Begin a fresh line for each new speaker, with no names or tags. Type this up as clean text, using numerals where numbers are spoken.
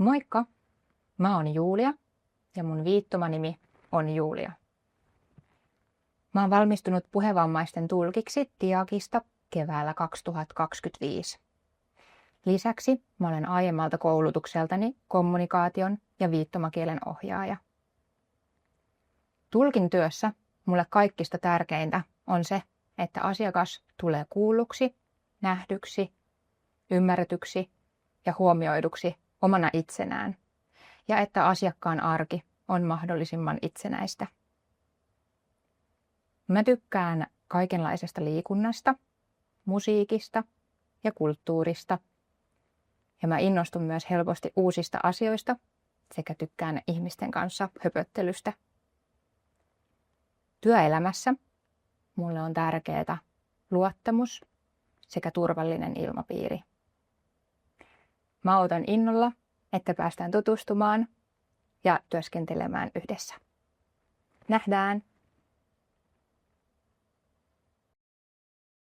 Moikka! Mä oon Julia ja mun viittomanimi on Julia. Mä oon valmistunut puhevammaisten tulkiksi TIAKista keväällä 2025. Lisäksi mä olen aiemmalta koulutukseltani kommunikaation ja viittomakielen ohjaaja. Tulkin työssä mulle kaikista tärkeintä on se, että asiakas tulee kuulluksi, nähdyksi, ymmärretyksi ja huomioiduksi omana itsenään, ja että asiakkaan arki on mahdollisimman itsenäistä. Mä tykkään kaikenlaisesta liikunnasta, musiikista ja kulttuurista, ja mä innostun myös helposti uusista asioista sekä tykkään ihmisten kanssa höpöttelystä. Työelämässä mulle on tärkeää luottamus sekä turvallinen ilmapiiri. Mä odotan innolla, että päästään tutustumaan ja työskentelemään yhdessä. Nähdään!